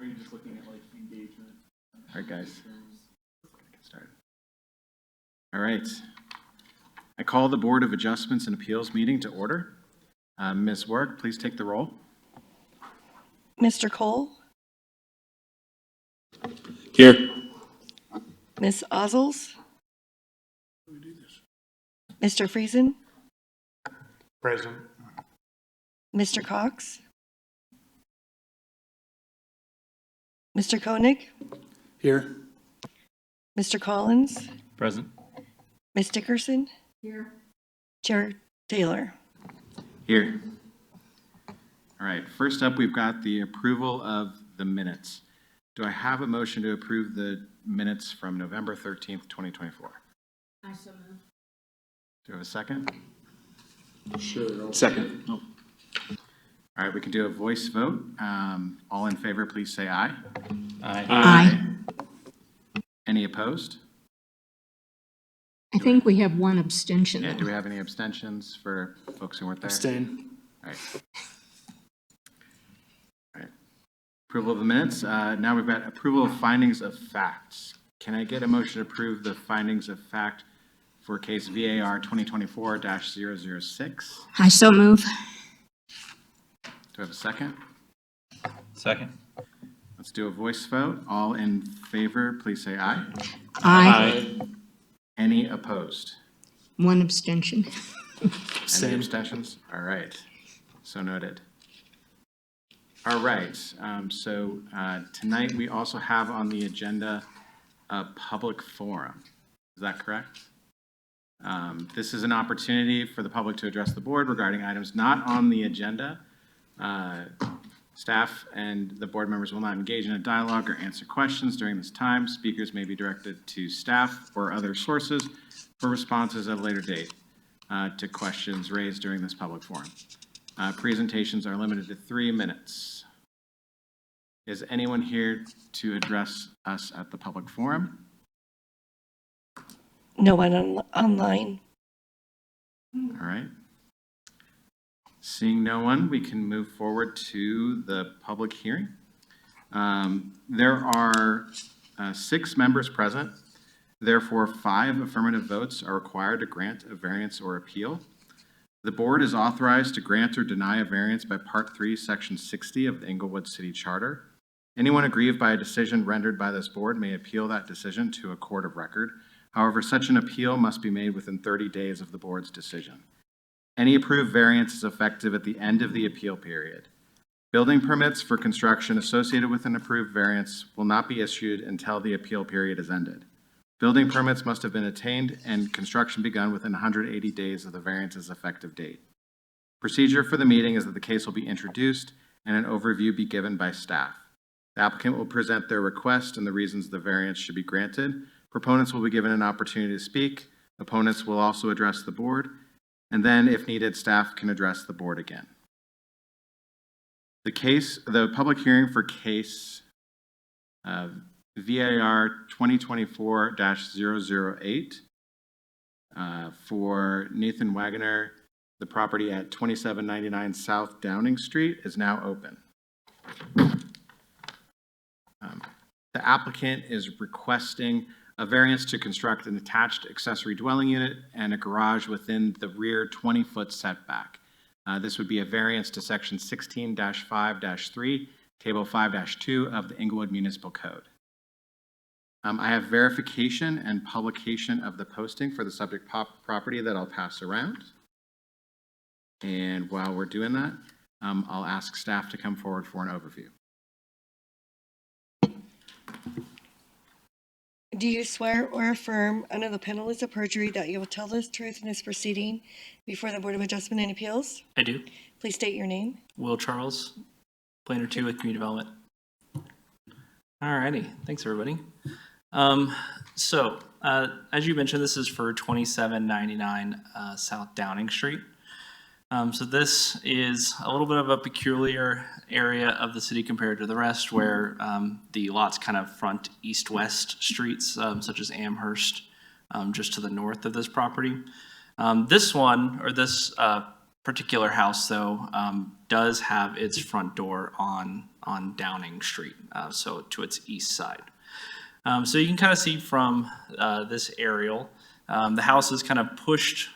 are you just looking at like engagement? All right, guys. Get started. All right. I call the Board of Adjustments and Appeals meeting to order. Ms. Warwick, please take the roll. Mr. Cole, Here. Ms. Ozels, Mr. Friesen, Present. Mr. Cox, Mr. Koenig, Here. Mr. Collins, Present. Ms. Dickerson, Here. Chair Taylor. Here. All right, first up, we've got the approval of the minutes. Do I have a motion to approve the minutes from November 13th, 2024? I so move. Do I have a second? Sure. Second. All right, we can do a voice vote. All in favor, please say aye. Aye. Any opposed? I think we have one abstention. Yeah, do we have any abstentions for folks who weren't there? Abstain. All right. All right. Approval of the minutes. Now we've got approval of findings of facts. Can I get a motion to approve the findings of fact for case VAR 2024-006? I so move. Do I have a second? Second. Let's do a voice vote. All in favor, please say aye. Aye. Any opposed? One abstention. Any abstentions? All right, so noted. All right, tonight we also have on the agenda a public forum. Is that correct? This is an opportunity for the public to address the board regarding items not on the agenda. Staff and the board members will not engage in a dialogue or answer questions during this time. Speakers may be directed to staff or other sources for responses at a later date to questions raised during this public forum. Presentations are limited to 3 minutes. Is anyone here to address us at the public forum? No one online. All right. Seeing no one, we can move forward to the public hearing. There are 6 members present. Therefore, 5 affirmative votes are required to grant a variance or appeal. The board is authorized to grant or deny a variance by Part 3, Section 60 of the Englewood City Charter. Anyone aggrieved by a decision rendered by this board may appeal that decision to a court of record. However, such an appeal must be made within 30 days of the board's decision. Any approved variance is effective at the end of the appeal period. Building permits for construction associated with an approved variance will not be issued until the appeal period is ended. Building permits must have been attained and construction begun within 180 days of the variance's effective date. Procedure for the meeting is that the case will be introduced and an overview be given by staff. The applicant will present their request and the reasons the variance should be granted. Proponents will be given an opportunity to speak. Opponents will also address the board. And then, if needed, staff can address the board again. The public hearing for case VAR 2024-008 for Nathan Wagoner, the property at 2799 South Downing Street, is now open. The applicant is requesting a variance to construct an attached accessory dwelling unit and a garage within the rear 20-foot setback. This would be a variance to section 16-5-3, table 5-2 of the Englewood Municipal Code. I have verification and publication of the posting for the subject property that I'll pass around. And while we're doing that, I'll ask staff to come forward for an overview. Do you swear or affirm under the penalties of perjury that you will tell the truth in this proceeding before the Board of Adjustment and Appeals? I do. Please state your name. Will Charles, Planner 2 with Community Development. Alrighty, thanks everybody. As you mentioned, this is for 2799 South Downing Street. So this is a little bit of a peculiar area of the city compared to the rest, where the lots kind of front east-west streets, such as Amherst, just to the north of this property. This particular house, though, does have its front door on Downing Street, so to its east side. So you can kind of see from this aerial, the house is kind of pushed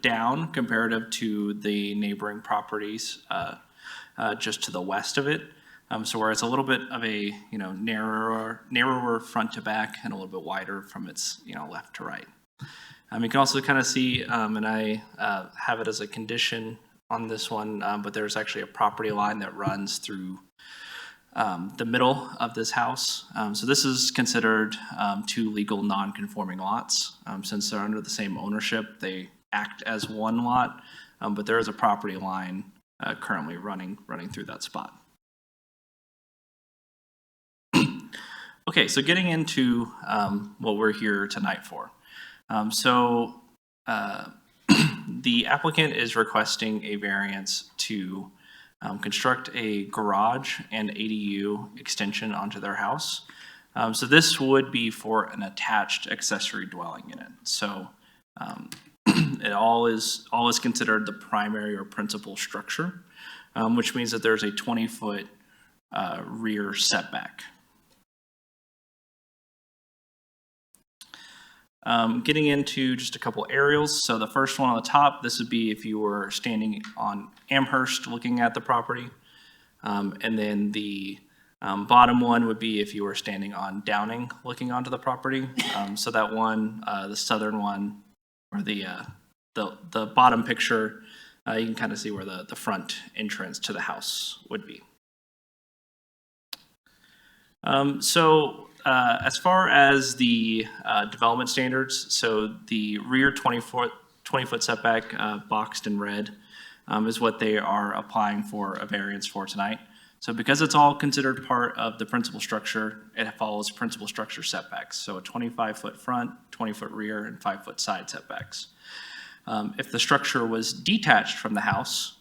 down comparative to the neighboring properties just to the west of it. So where it's a little bit of a narrower front to back and a little bit wider from its left to right. You can also kind of see, and I have it as a condition on this one, but there's actually a property line that runs through the middle of this house. So this is considered two legal non-conforming lots. Since they're under the same ownership, they act as one lot, but there is a property line currently running through that spot. Okay, so getting into what we're here tonight for. The applicant is requesting a variance to construct a garage and ADU extension onto their house. So this would be for an attached accessory dwelling unit. So it all is considered the primary or principal structure, which means that there's a 20-foot rear setback. Getting into just a couple aerials. So the first one on the top, this would be if you were standing on Amherst looking at the property. And then the bottom one would be if you were standing on Downing looking onto the property. So that one, the southern one, or the bottom picture, you can kind of see where the front entrance to the house would be. As far as the development standards, so the rear 20-foot setback boxed in red is what they are applying for a variance for tonight. So because it's all considered part of the principal structure, it follows principal structure setbacks. So a 25-foot front, 20-foot rear, and 5-foot side setbacks. If the structure was detached from the house,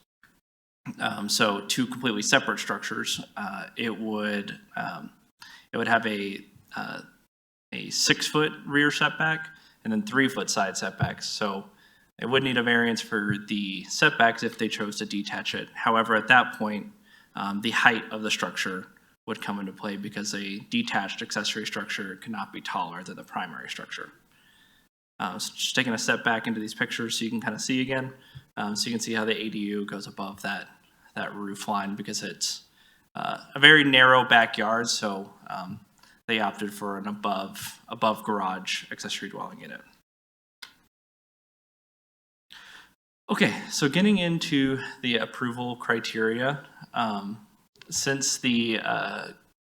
so two completely separate structures, it would have a 6-foot rear setback and then 3-foot side setbacks. So it would need a variance for the setbacks if they chose to detach it. However, at that point, the height of the structure would come into play because a detached accessory structure cannot be taller than the primary structure. So just taking a step back into these pictures so you can kind of see again. So you can see how the ADU goes above that roof line because it's a very narrow backyard, so they opted for an above garage accessory dwelling unit. Okay, so getting into the approval criteria, since the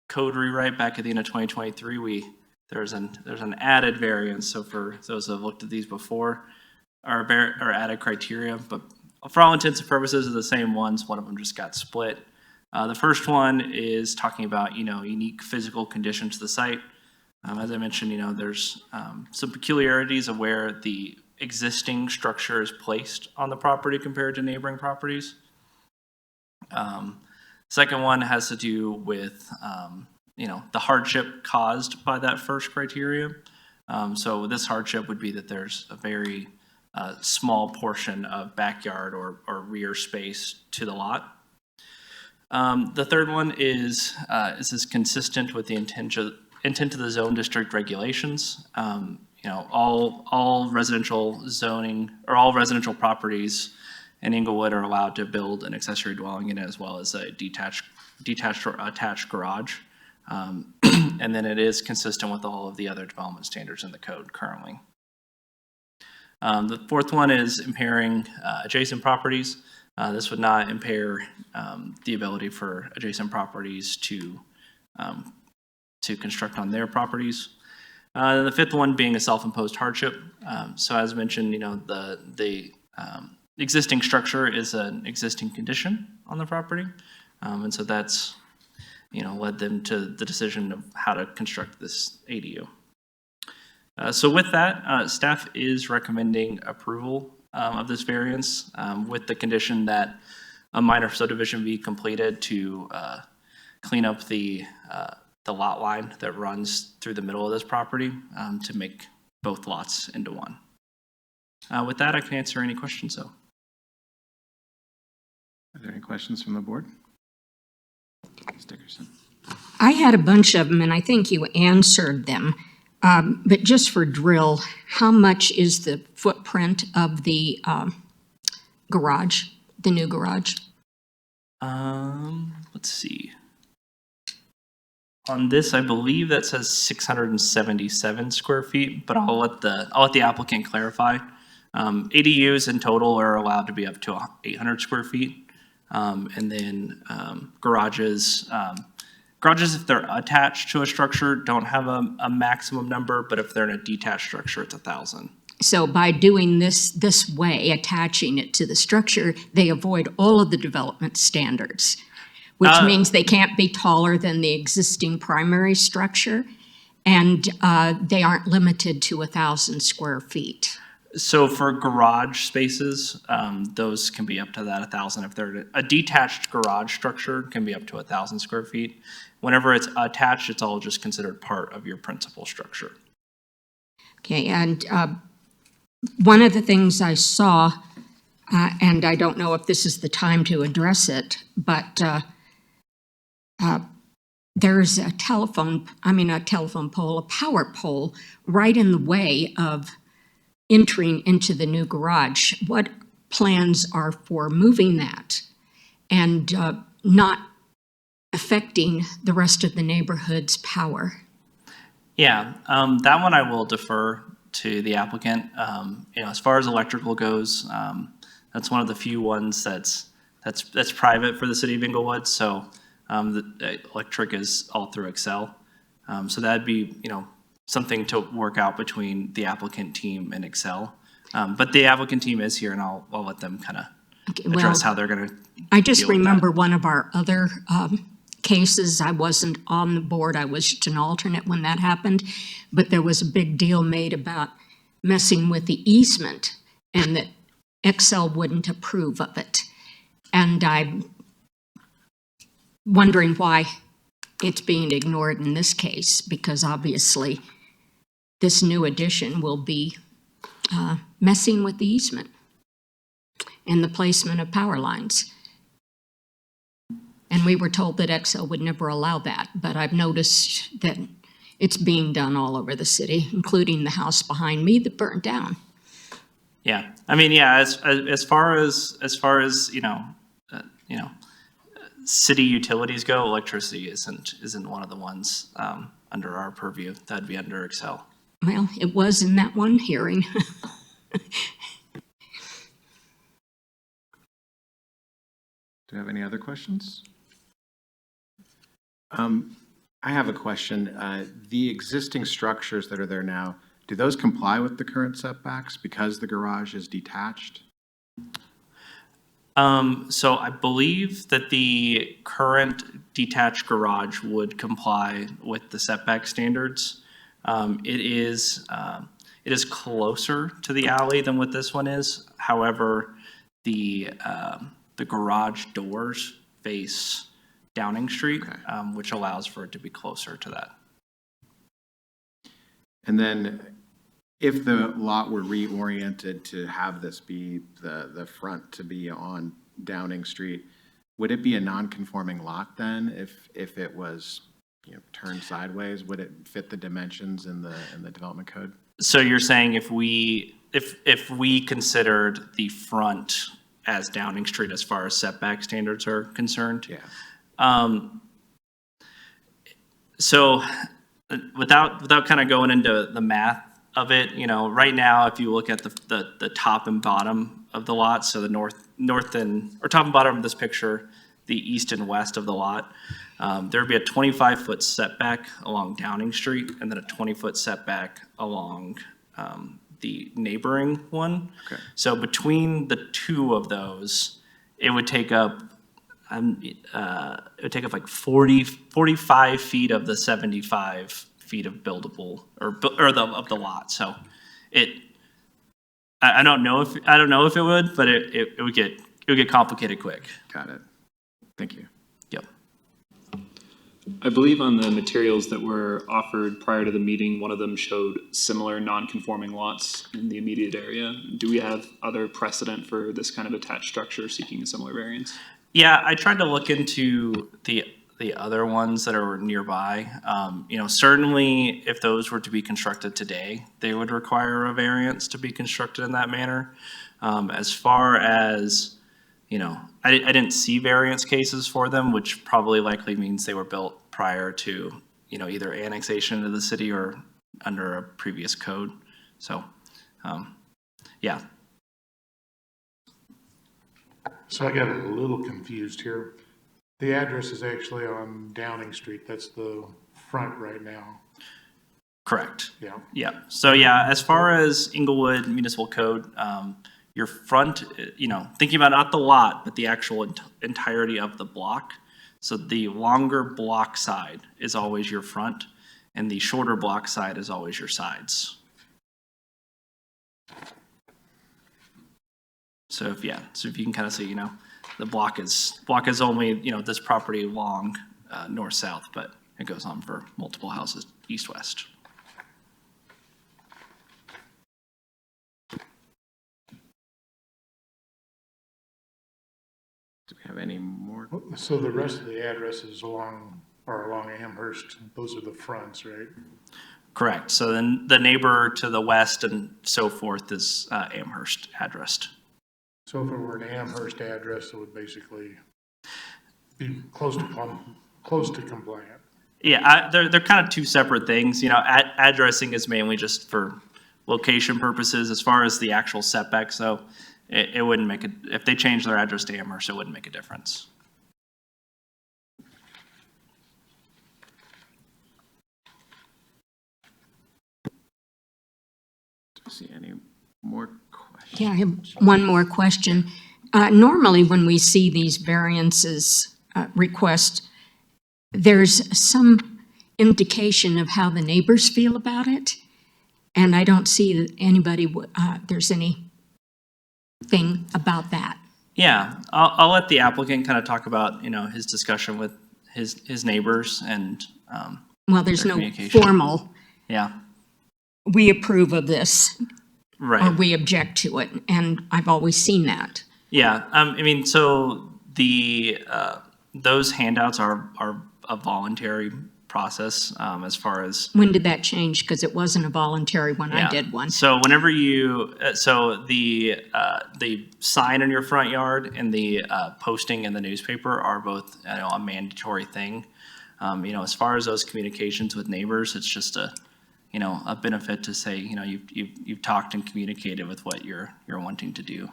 code rewrite back at the end of 2023, there's an added variance. So for those that have looked at these before, our added criteria, but for all intents and purposes, are the same ones. One of them just got split. The first one is talking about unique physical conditions to the site. As I mentioned, there's some peculiarities of where the existing structure is placed on the property compared to neighboring properties. Second one has to do with the hardship caused by that first criteria. So this hardship would be that there's a very small portion of backyard or rear space to the lot. The third one is this consistent with the intent of the zone district regulations? All residential zoning or all residential properties in Englewood are allowed to build an accessory dwelling unit as well as a detached or attached garage. And then it is consistent with all of the other development standards in the code currently. The fourth one is impairing adjacent properties. This would not impair the ability for adjacent properties to construct on their properties. The fifth one being a self-imposed hardship. So as mentioned, the existing structure is an existing condition on the property, and so that's led them to the decision of how to construct this ADU. So with that, staff is recommending approval of this variance with the condition that a minor subdivision be completed to clean up the lot line that runs through the middle of this property to make both lots into one. With that, I can answer any questions though. Are there any questions from the board? Ms. Dickerson. I had a bunch of them, and I think you answered them. But just for drill, how much is the footprint of the garage, the new garage? Let's see. On this, I believe that says 677 square feet, but I'll let the applicant clarify. ADUs in total are allowed to be up to 800 square feet. And then garages, if they're attached to a structure, don't have a maximum number, but if they're in a detached structure, it's 1,000. So by doing this way, attaching it to the structure, they avoid all of the development standards, which means they can't be taller than the existing primary structure, and they aren't limited to 1,000 square feet. So for garage spaces, those can be up to that 1,000. If they're a detached garage structure, can be up to 1,000 square feet. Whenever it's attached, it's all just considered part of your principal structure. Okay, and one of the things I saw, and I don't know if this is the time to address it, but there's a power pole right in the way of entering into the new garage. What plans are for moving that and not affecting the rest of the neighborhood's power? Yeah, that one I will defer to the applicant. As far as electrical goes, that's one of the few ones that's private for the city of Englewood. So the electric is all through Excel. So that'd be something to work out between the applicant team and Excel. But the applicant team is here, and I'll let them kind of address how they're going to. I just remember one of our other cases. I wasn't on the board. I was just an alternate when that happened. But there was a big deal made about messing with the easement and that Excel wouldn't approve of it. And I'm wondering why it's being ignored in this case, because obviously this new addition will be messing with the easement and the placement of power lines. And we were told that Excel would never allow that, but I've noticed that it's being done all over the city, including the house behind me that burned down. Yeah, I mean, yeah. As far as city utilities go, electricity isn't one of the ones under our purview. That'd be under Excel. Well, it was in that one hearing. Do you have any other questions? I have a question. The existing structures that are there now, do those comply with the current setbacks because the garage is detached? So I believe that the current detached garage would comply with the setback standards. It is closer to the alley than what this one is. However, the garage doors face Downing Street, Okay. Which allows for it to be closer to that. And then if the lot were reoriented to have this be the front to be on Downing Street, would it be a non-conforming lot then if it was turned sideways? Would it fit the dimensions in the development code? So you're saying if we considered the front as Downing Street as far as setback standards are concerned? Yeah. So without kind of going into the math of it, right now, if you look at the top and bottom of the lot, so the north and top and bottom of this picture, the east and west of the lot, there would be a 25-foot setback along Downing Street, and then a 20-foot setback along the neighboring one. Okay. So between the two of those, it would take up like 45 feet of the 75 feet of buildable of the lot. So I don't know if it would, but it would get complicated quick. Got it. Thank you. Yep. I believe on the materials that were offered prior to the meeting, one of them showed similar non-conforming lots in the immediate area. Do we have other precedent for this kind of attached structure seeking a similar variance? Yeah, I tried to look into the other ones that are nearby. Certainly if those were to be constructed today, they would require a variance to be constructed in that manner. As far as, I didn't see variance cases for them, which probably likely means they were built prior to, either annexation into the city or under a previous code. So, yeah. So I got a little confused here. The address is actually on Downing Street. That's the front right now. Correct. Yeah. Yeah. So yeah, as far as Englewood Municipal Code, your front, thinking about not the lot, but the actual entirety of the block. So the longer block side is always your front, and the shorter block side is always your sides. So if you can kind of see, the block is only, this property long, north-south, but it goes on for multiple houses, east-west. Do we have any more? So the rest of the addresses along Amherst, those are the fronts, right? Correct. So then the neighbor to the west and so forth is Amherst addressed. So if it were an Amherst address, it would basically be close to compliant. Yeah, they're kind of two separate things. Addressing is mainly just for location purposes. As far as the actual setbacks, though, it wouldn't make it, if they change their address to Amherst, it wouldn't make a difference. Do you see any more questions? Yeah, I have one more question. Normally, when we see these variances request, there's some indication of how the neighbors feel about it, and I don't see that anybody, there's anything about that. Yeah, I'll let the applicant kind of talk about, his discussion with his neighbors and, Well, there's their no communication. formal, yeah, we approve of this, or right. we object to it, and I've always seen that. Yeah, so those handouts are a voluntary process, as far as. When did that change? Because it wasn't a voluntary when I Yeah. did one. So whenever so the sign in your front yard and the posting in the newspaper are both, a mandatory thing. As far as those communications with neighbors, it's just a benefit to say, you've talked and communicated with what you're wanting to do.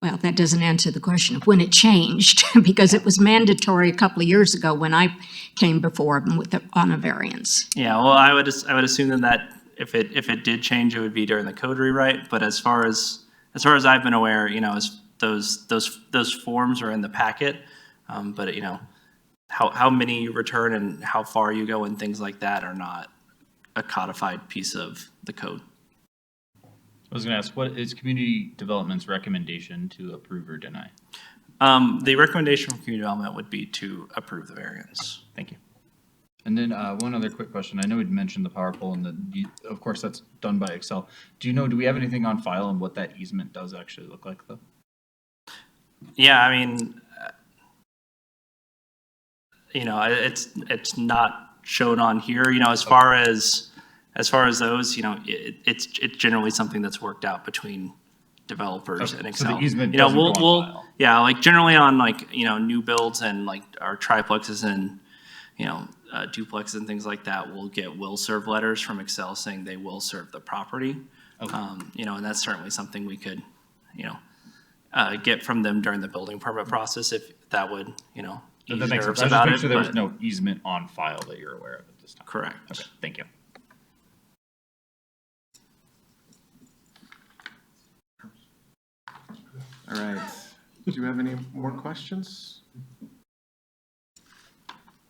Well, that doesn't answer the question of when it changed, because it was mandatory a couple of years ago when I came before them on a variance. Yeah, well, I would assume then that if it did change, it would be during the code rewrite. But as far as I've been aware, as those forms are in the packet. But how many you return and how far you go and things like that are not a codified piece of the code. I was going to ask, what is community development's recommendation to approve or deny? The recommendation from community development would be to approve the variance. Thank you. And then one other quick question. I know we'd mentioned the power pole, and of course that's done by Excel. Do we have anything on file on what that easement does actually look like, though? Yeah, it's not shown on here. As far as those, it's generally something that's worked out between developers and Excel. So the easement doesn't go on file. Yeah, like generally on new builds and like our triplexes and duplexes and things like that, we'll get will serve letters from Excel saying they will serve the property. Okay. And that's certainly something we could, get from them during the building permit process if that would, That makes nerves sense. about Just make it, sure there's but- no easement on file that you're aware of at this time. Correct. Okay, thank you. All right. Do you have any more questions?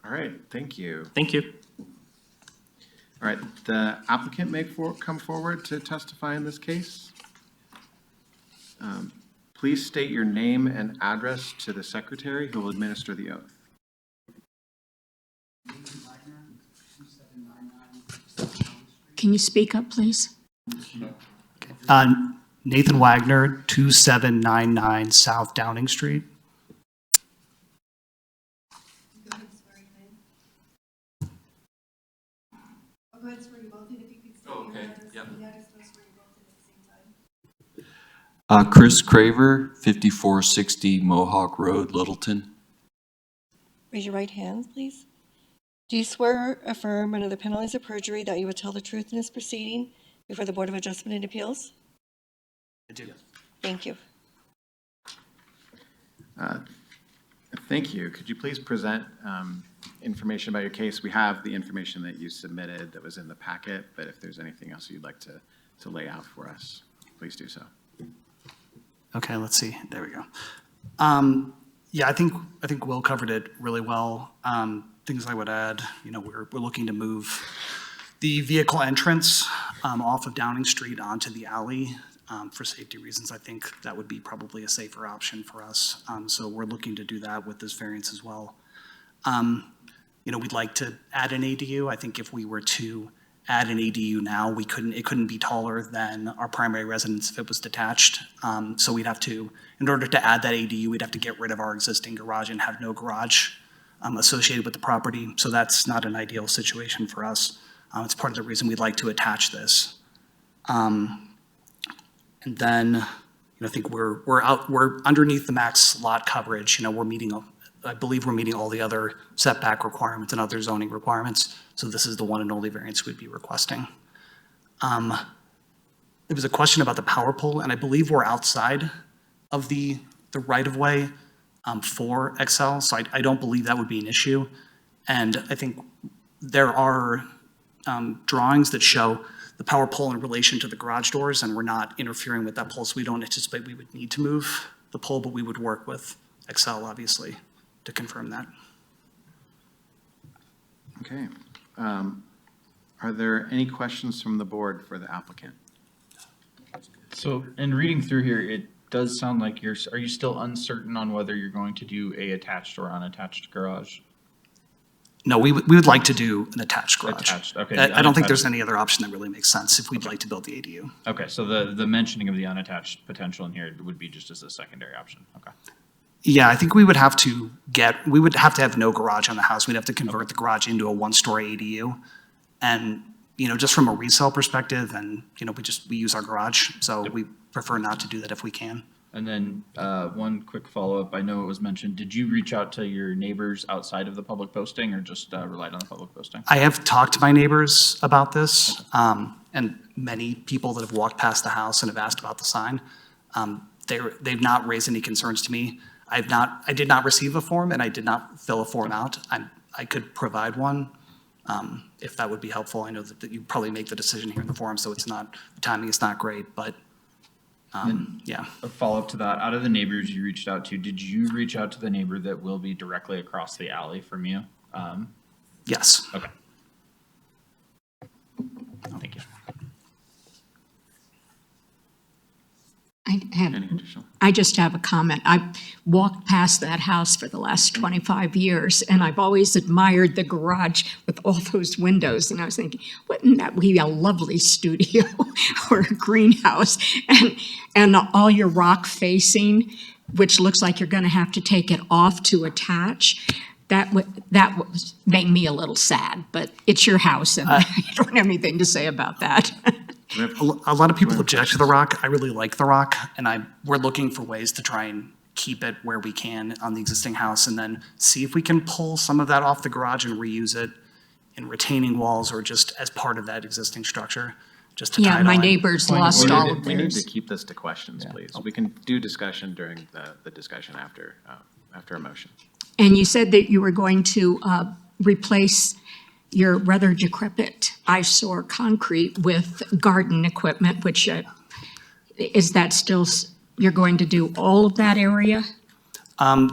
All right, thank you. Thank you. All right, the applicant may come forward to testify in this case. Please state your name and address to the secretary who will administer the oath. Can you speak up, please? Nathan Wagner, 2799 South Downing Street. Chris Craver, 5460 Mohawk Road, Littleton. Raise your right hand, please. Do you swear or affirm under the penalties of perjury that you will tell the truth in this proceeding before the Board of Adjustment and Appeals? I do. Thank you. Thank you. Could you please present information about your case? We have the information that you submitted that was in the packet, but if there's anything else you'd like to lay out for us, please do so. Okay, let's see. There we go. Yeah, I think Will covered it really well. Things I would add, we're looking to move the vehicle entrance off of Downing Street onto the alley. For safety reasons, I think that would be probably a safer option for us. So we're looking to do that with this variance as well. We'd like to add an ADU. I think if we were to add an ADU now, it couldn't be taller than our primary residence if it was detached. So we'd have to, in order to add that ADU, we'd have to get rid of our existing garage and have no garage associated with the property. So that's not an ideal situation for us. It's part of the reason we'd like to attach this. And then, I think we're underneath the max lot coverage. I believe we're meeting all the other setback requirements and other zoning requirements. So this is the one and only variance we'd be requesting. There was a question about the power pole, and I believe we're outside of the right-of-way for Excel, so I don't believe that would be an issue. And I think there are drawings that show the power pole in relation to the garage doors, and we're not interfering with that pole, so we don't anticipate we would need to move the pole, but we would work with Excel, obviously, to confirm that. Okay. Are there any questions from the board for the applicant? So in reading through here, it does sound like are you still uncertain on whether you're going to do a attached or unattached garage? No, we would like to do an attached garage. Attached, okay. I don't think there's any other option that really makes sense if we'd like to build the ADU. Okay, so the mentioning of the unattached potential in here would be just as a secondary option, okay. Yeah, I think we would have to have no garage on the house. We'd have to convert the garage into a one-story ADU. And, just from a resale perspective, and, we use our garage, so we prefer not to do that if we can. And then one quick follow-up, I know it was mentioned, did you reach out to your neighbors outside of the public posting or just relied on the public posting? I have talked to my neighbors about this, and many people that have walked past the house and have asked about the sign. They've not raised any concerns to me. I did not receive a form, and I did not fill a form out. I could provide one if that would be helpful. I know that you probably make the decision here in the forum, so the timing is not great, but yeah. A follow-up to that, out of the neighbors you reached out to, did you reach out to the neighbor that will be directly across the alley from you? Yes. Okay. Thank you. Any additional? I just have a comment. I've walked past that house for the last 25 years, and I've always admired the garage with all those windows. And I was thinking, wouldn't that be a lovely studio or a greenhouse? And all your rock facing, which looks like you're going to have to take it off to attach. That would make me a little sad, but it's your house, and I don't have anything to say about that. A lot of people object to the rock. I really like the rock, and we're looking for ways to try and keep it where we can on the existing house, and then see if we can pull some of that off the garage and reuse it in retaining walls or just as part of that existing structure, just to tie Yeah, it my on. neighbors lost all of We need to theirs. keep this to questions, please. We can do discussion during the discussion after a motion. And you said that you were going to replace your rather decrepit eyesore concrete with garden equipment, which is that still, you're going to do all of that area?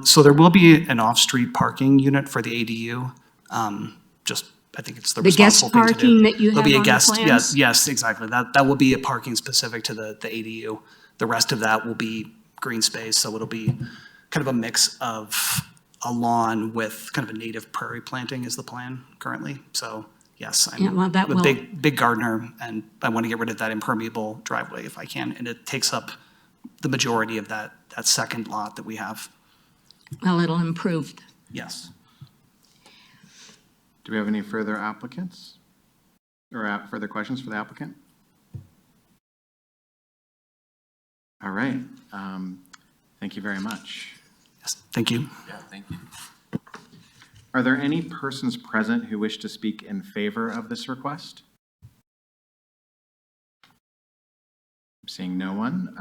So there will be an off-street parking unit for the ADU. I think it's the The guest responsible thing to do. parking that you There'll have be a on the guest, plans? yes, exactly. That will be a parking specific to the ADU. The rest of that will be green space, so it'll be kind of a mix of a lawn with kind of a native prairie planting is the plan currently. So, Yes, Yeah, well, that I'm a will- big gardener, and I want to get rid of that impermeable driveway if I can, and it takes up the majority of that second lot that we have. Well, it'll improve. Yes. Do we have any further applicants? Or further questions for the applicant? All right, thank you very much. Yes, thank you. Yeah, thank you. Are there any persons present who wish to speak in favor of this request? Seeing no one.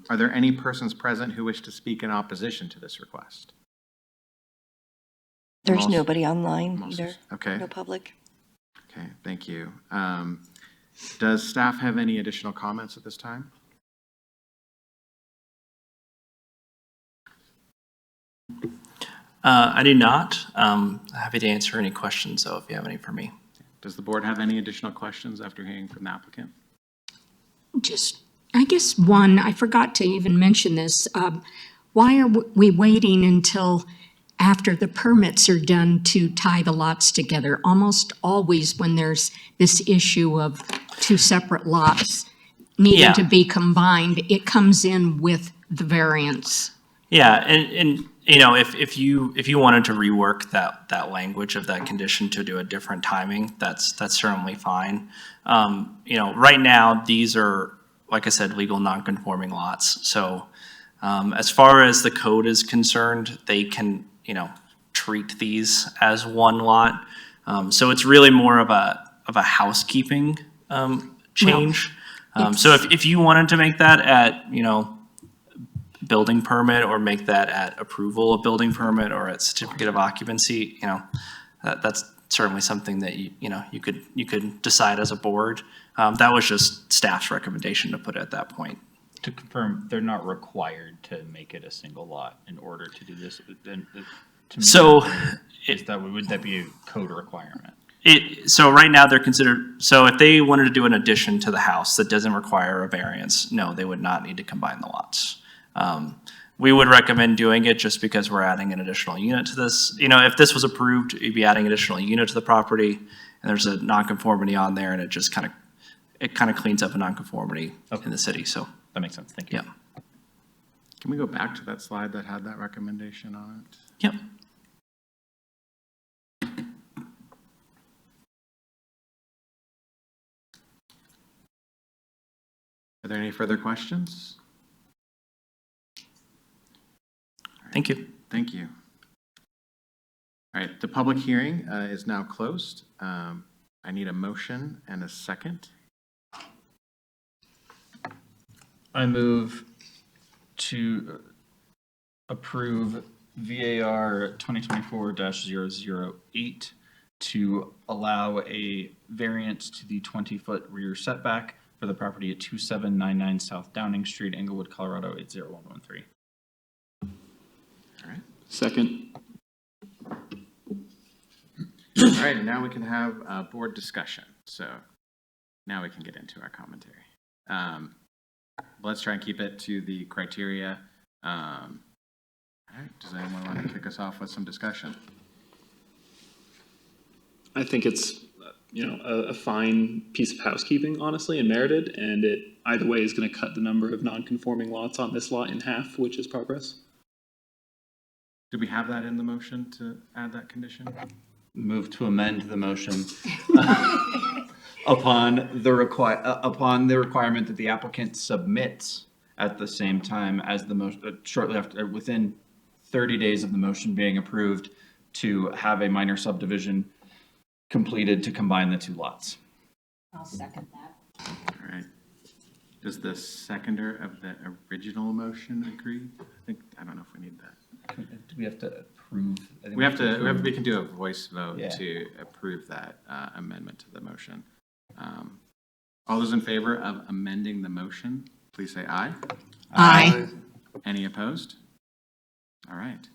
Are there any persons present who wish to speak in opposition to this request? There's Also- nobody online also- either. Okay. No public. Okay, thank you. Does staff have any additional comments at this time? I do not. Happy to answer any questions, though, if you have any for me. Does the board have any additional questions after hearing from the applicant? Just, I guess one, I forgot to even mention this. Why are we waiting until after the permits are done to tie the lots together? Almost always when there's this issue of two separate lots needing Yeah. to be combined, it comes in with the variance. Yeah, and you know, if you wanted to rework that language of that condition to do a different timing, that's certainly fine. You know, right now, these are, like I said, legal non-conforming lots. So as far as the code is concerned, they can, you know, treat these as one lot. So it's really more of a housekeeping change. So if you wanted to make that at, you know, building permit, or make that at approval of building permit, or at certificate of occupancy, you know, that's certainly something that you could decide as a board. That was just staff's recommendation to put it at that point. To confirm, they're not required to make it a single lot in order to do this. To me, So, would that be a code requirement? So right now they're considered, so if they wanted to do an addition to the house that doesn't require a variance, no, they would not need to combine the lots. We would recommend doing it just because we're adding an additional unit to this. You know, if this was approved, you'd be adding an additional unit to the property, and there's a nonconformity on there, and it just kind of cleans up a nonconformity in the city, so, That makes sense. Thank you. yeah. Can we go back to that slide that had that recommendation on it? Yep. Are there any further questions? Thank you. Thank you. All right, the public hearing is now closed. I need a motion and a second. I move to approve VAR 2024-008 to allow a variance to the 20-foot rear setback for the property at 2799 South Downing Street, Englewood, Colorado 80113. All right. Second. All right, now we can have board discussion. So now we can get into our commentary. Let's try and keep it to the criteria. All right, does anyone want to kick us off with some discussion? I think it's, a fine piece of housekeeping, honestly, and merited, and it either way is going to cut the number of non-conforming lots on this lot in half, which is progress. Do we have that in the motion to add that condition? Move to amend the motion upon the requirement that the applicant submits at the same time as the motion, shortly after, within 30 days of the motion being approved, to have a minor subdivision completed to combine the two lots. I'll second that. All right. Does the seconder of the original motion agree? I don't know if we need that. Do we have to approve? I think We can do a voice vote Yeah. to approve that amendment to the motion. All those in favor of amending the motion, please say aye. Aye. Any opposed? All right.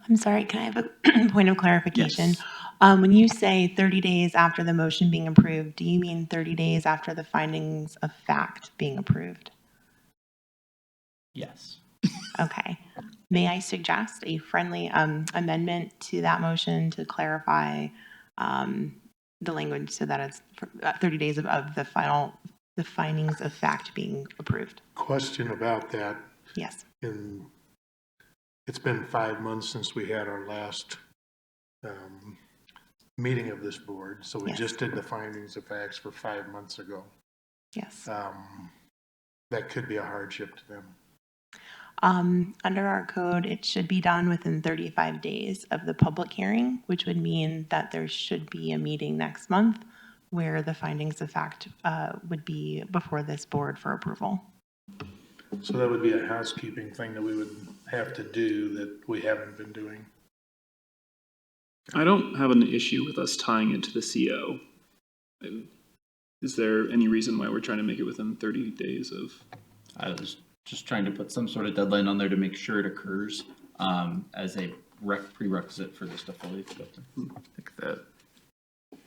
I'm sorry, can I have a point of clarification? Yes. When you say 30 days after the motion being approved, do you mean 30 days after the findings of fact being approved? Yes. Okay. May I suggest a friendly amendment to that motion to clarify the language so that it's 30 days of the findings of fact being approved. Question about that. Yes. It's been 5 months since we had our last meeting of this board, so we Yes. just did the findings of facts for 5 months ago. Yes. That could be a hardship to them. Under our code, it should be done within 35 days of the public hearing, which would mean that there should be a meeting next month where the findings of fact would be before this board for approval. So that would be a housekeeping thing that we would have to do that we haven't been doing. I don't have an issue with us tying it to the CO. Is there any reason why we're trying to make it within 30 days of? I was just trying to put some sort of deadline on there to make sure it occurs as a prerequisite for this to fully filter. I think that,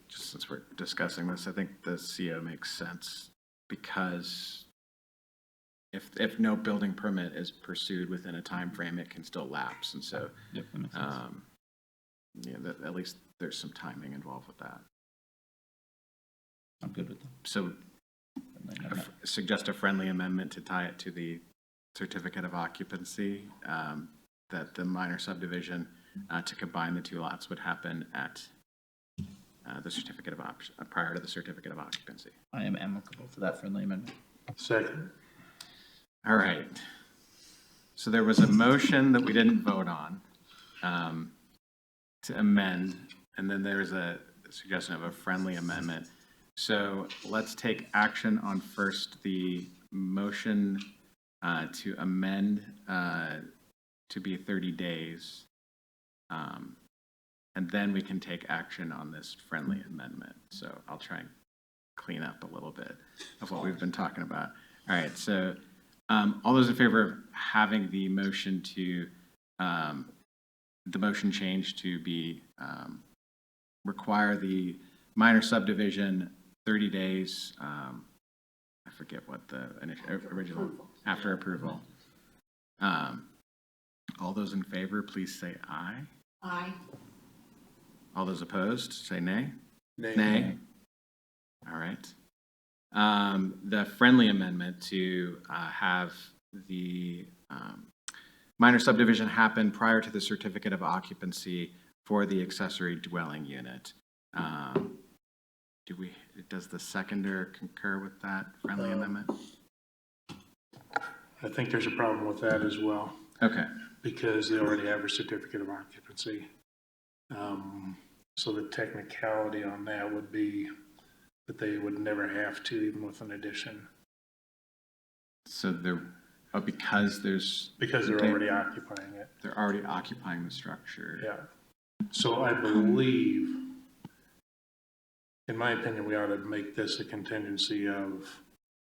just since we're discussing this, I think the CO makes sense because if no building permit is pursued within a time frame, it can still lapse, and so Yep, that makes sense. yeah, at least there's some timing involved with that. I'm good with that. So suggest a friendly amendment to tie it to the certificate of occupancy, that the minor subdivision to combine the two lots would happen at the certificate of prior to the certificate of occupancy. I am amicable to that friendly amendment. Second. All right. So there was a motion that we didn't vote on to amend, and then there's a suggestion of a friendly amendment. So let's take action on first the motion to amend to be 30 days. And then we can take action on this friendly amendment. So I'll try and clean up a little bit of what we've been talking about. All right, so all those in favor of having the motion to, the motion change to be require the minor subdivision 30 days, I forget what the original, after approval. All those in favor, please say aye. Aye. All those opposed, say nay. Nay. All right. The friendly amendment to have the minor subdivision happen prior to the certificate of occupancy for the accessory dwelling unit. Does the seconder concur with that friendly amendment? I think there's a problem with that as well, Okay. because they already have a certificate of occupancy. So the technicality on that would be that they would never have to, even with an addition, So because they're already occupying it. they're already occupying the structure. Yeah. So I believe, in my opinion, we ought to make this a contingency of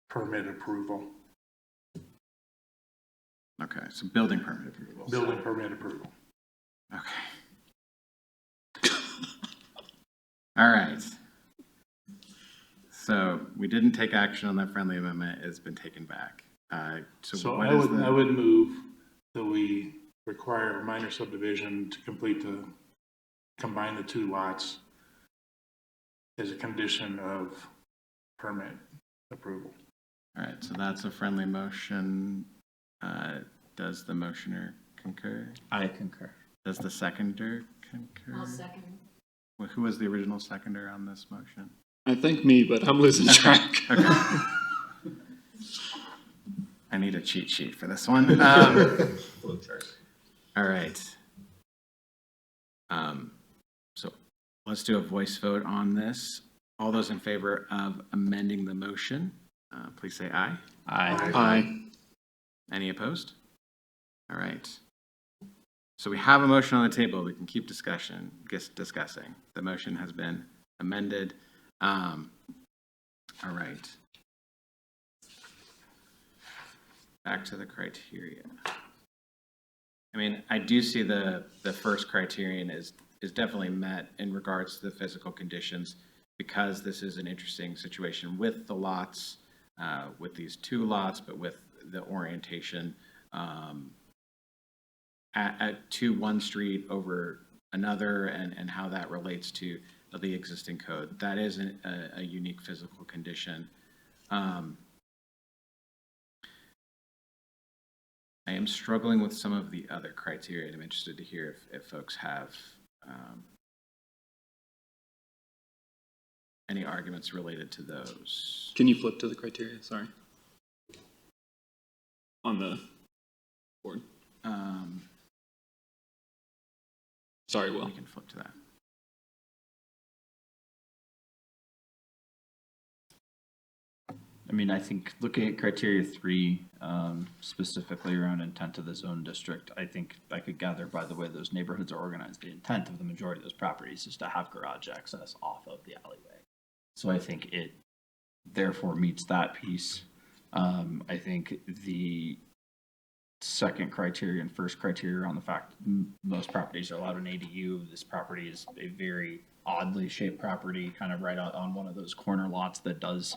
permit approval, Okay, so building permit approval. building permit approval. Okay. All right. So we didn't take action on that friendly amendment. It's been taken back. So what I is would move that we require a minor subdivision to combine the two lots as a condition of permit approval. All right, so that's a friendly motion. Does the motioner concur? I concur. Does the seconder concur? I'll second. Well, who was the original seconder on this motion? I think me, but I'm losing track. Okay. I need a cheat sheet for this one. All right. So let's do a voice vote on this. All those in favor of amending the motion, please say aye. Aye. Any opposed? All right. So we have a motion on the table. We can keep discussing. The motion has been amended. All right. Back to the criteria. I mean, I do see the first criterion is definitely met in regards to the physical conditions, because this is an interesting situation with the lots, with these two lots, but with the orientation to one street over another, and how that relates to the existing code. That is a unique physical condition. I am struggling with some of the other criteria, and I'm interested to hear if folks have any arguments related to those. Can you flip to the criteria? Sorry. On the board. Sorry, Will. We can flip to that. I mean, I think looking at criteria 3, specifically around intent of the zone district, I think I could gather by the way those neighborhoods are organized, the intent of the majority of those properties is to have garage access off of the alleyway. So I think it therefore meets that piece. I think the second criteria and first criteria on the fact most properties are allowed an ADU. This property is a very oddly shaped property, kind of right on one of those corner lots that does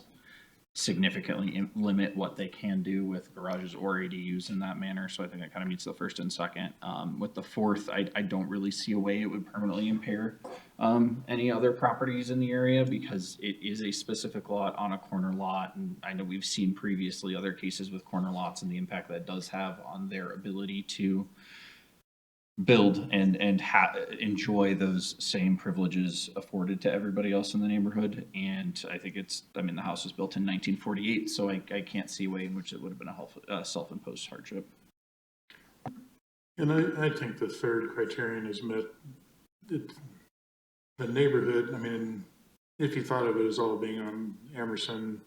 significantly limit what they can do with garages or ADUs in that manner. So I think it kind of meets the first and second. With the fourth, I don't really see a way it would permanently impair any other properties in the area because it is a specific lot on a corner lot. And I know we've seen previously other cases with corner lots and the impact that does have on their ability to build and enjoy those same privileges afforded to everybody else in the neighborhood. And I think the house was built in 1948, so I can't see a way in which it would have been a self-imposed hardship. And I think the third criterion is met. The neighborhood, I mean, if you thought of it as all being on Emerson,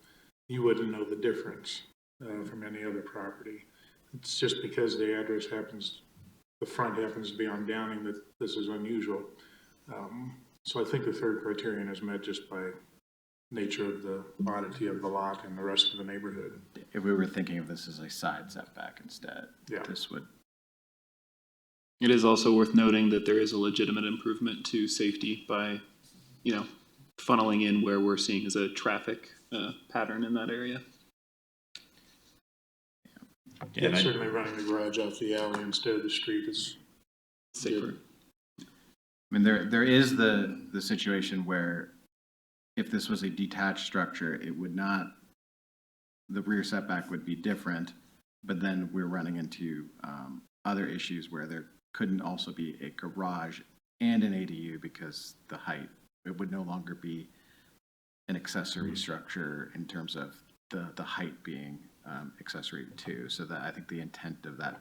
you wouldn't know the difference from any other property. It's just because the address the front happens to be on Downing that this is unusual. So I think the third criterion is met just by nature of the oddity of the lot and the rest of the neighborhood. If we were thinking of this as a side setback instead, this would. It is also worth noting that there is a legitimate improvement to safety by, funneling in where we're seeing as a traffic pattern in that area. Yeah, certainly running the garage off the alley instead of the street is safer. I mean, there is the situation where if this was a detached structure, it would not, the rear setback would be different, but then we're running into other issues where there couldn't also be a garage and an ADU because the height, it would no longer be an accessory structure in terms of the height being accessory too. So that I think the intent of that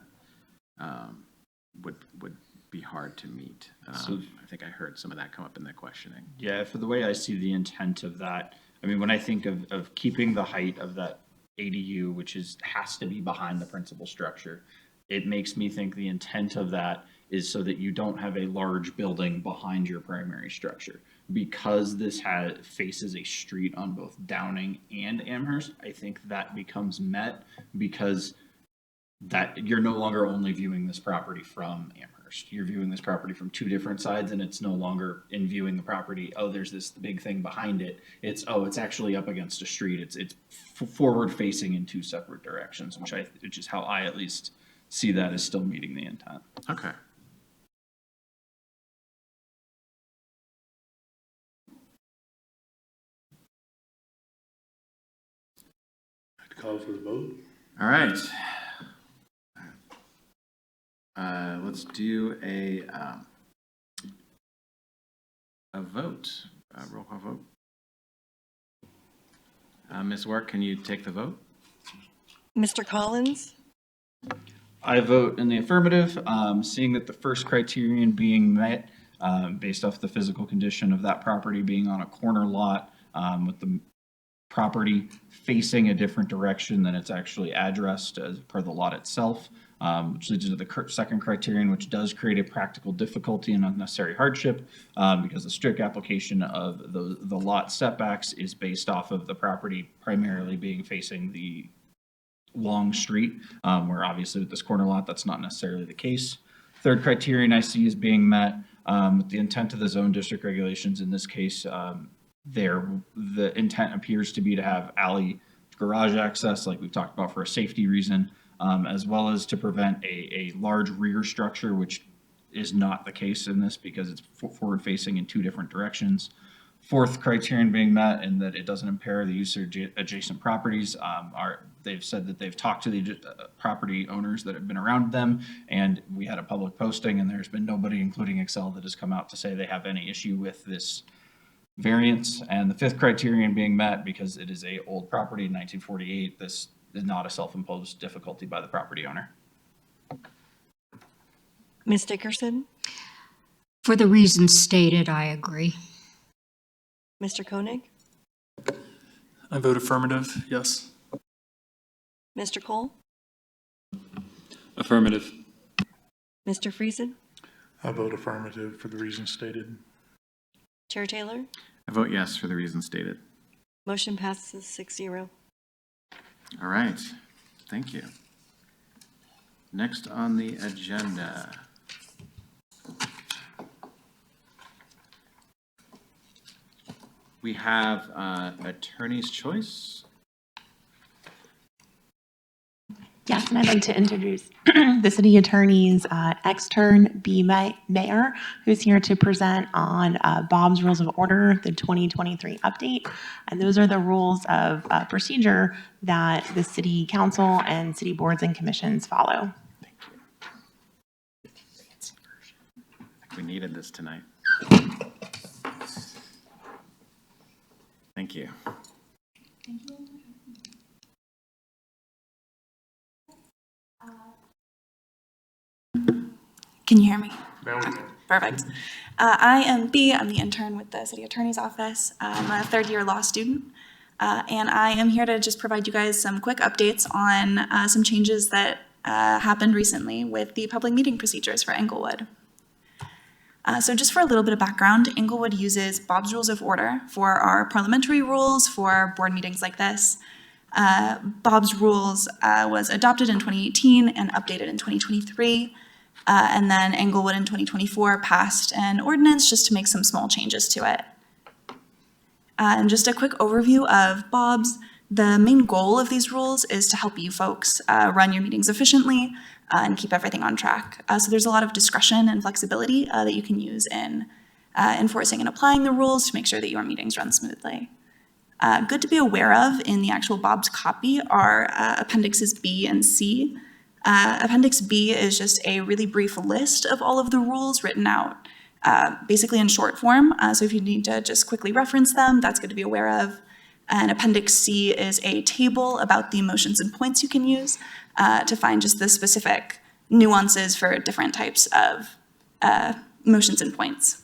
would be hard to meet. I think I heard some of that come up in the questioning. Yeah, for the way I see the intent of that, I mean, when I think of keeping the height of that ADU, which has to be behind the principal structure, it makes me think the intent of that is so that you don't have a large building behind your primary structure. Because this faces a street on both Downing and Amherst, I think that becomes met because that you're no longer only viewing this property from Amherst. You're viewing this property from two different sides, and it's no longer in viewing the property, oh, there's this big thing behind it. It's actually up against a street. It's forward facing in two separate directions, which is how I at least see that as still meeting the intent. Okay. Call for the vote. All right. Let's do a vote, roll call vote. Ms. Work, can you take the vote? Mr. Collins? I vote in the affirmative, seeing that the first criterion being met based off the physical condition of that property being on a corner lot with the property facing a different direction than it's actually addressed as per the lot itself, which leads to the second criterion, which does create a practical difficulty and unnecessary hardship because the strict application of the lot setbacks is based off of the property primarily being facing the long street, where obviously with this corner lot, that's not necessarily the case. Third criterion I see is being met with the intent of the zone district regulations. In this case, the intent appears to be to have alley garage access, like we've talked about, for a safety reason, as well as to prevent a large rear structure, which is not the case in this because it's forward facing in two different directions. fourth criterion being met and that it doesn't impair the use of adjacent properties. They've said that they've talked to the property owners that have been around them, and we had a public posting, and there's been nobody, including Excel, that has come out to say they have any issue with this variance. And the fifth criterion being met because it is a old property in 1948. This is not a self-imposed difficulty by the property owner. Ms. Dickerson? For the reasons stated, I agree. Mr. Koenig? I vote affirmative, yes. Mr. Cole? Affirmative. Mr. Friesen? I vote affirmative for the reasons stated. Chair Taylor? I vote yes for the reasons stated. Motion passes 6-0. All right, thank you. Next on the agenda. We have attorney's choice. Yes, and I'd like to introduce the city attorney's extern mayor, who's here to present on Bob's Rules of Order, the 2023 update. And those are the rules of procedure that the city council and city boards and commissions follow. Thank you. We needed this tonight. Thank you. Can you hear me? Now we go. Perfect. I am B. I'm the intern with the city attorney's office. I'm a third-year law student, and I am here to just provide you guys some quick updates on some changes that happened recently with the public meeting procedures for Englewood. So just for a little bit of background, Englewood uses Bob's Rules of Order for our parliamentary rules for board meetings like this. Bob's Rules was adopted in 2018 and updated in 2023. And then Englewood in 2024 passed an ordinance just to make some small changes to it. And just a quick overview of Bob's. The main goal of these rules is to help you folks run your meetings efficiently and keep everything on track. So there's a lot of discretion and flexibility that you can use in enforcing and applying the rules to make sure that your meetings run smoothly. Good to be aware of in the actual Bob's copy are Appendixes B and C. Appendix B is just a really brief list of all of the rules written out basically in short form. So if you need to just quickly reference them, that's good to be aware of. And Appendix C is a table about the motions and points you can use to find just the specific nuances for different types of motions and points.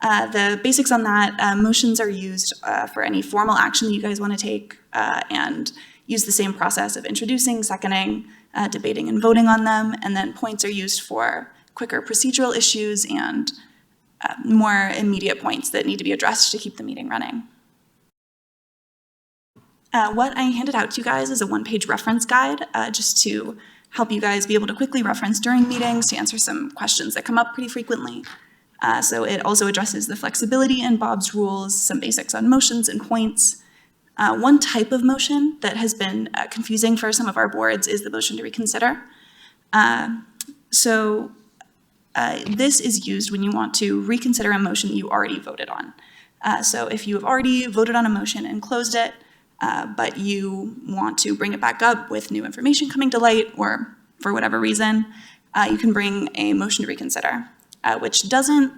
The basics on that, motions are used for any formal action that you guys want to take and use the same process of introducing, seconding, debating, and voting on them. And then points are used for quicker procedural issues and more immediate points that need to be addressed to keep the meeting running. What I handed out to you guys is a one-page reference guide just to help you guys be able to quickly reference during meetings to answer some questions that come up pretty frequently. So it also addresses the flexibility in Bob's rules, some basics on motions and points. One type of motion that has been confusing for some of our boards is the motion to reconsider. This is used when you want to reconsider a motion that you already voted on. So if you have already voted on a motion and closed it, but you want to bring it back up with new information coming to light or for whatever reason, you can bring a motion to reconsider, which doesn't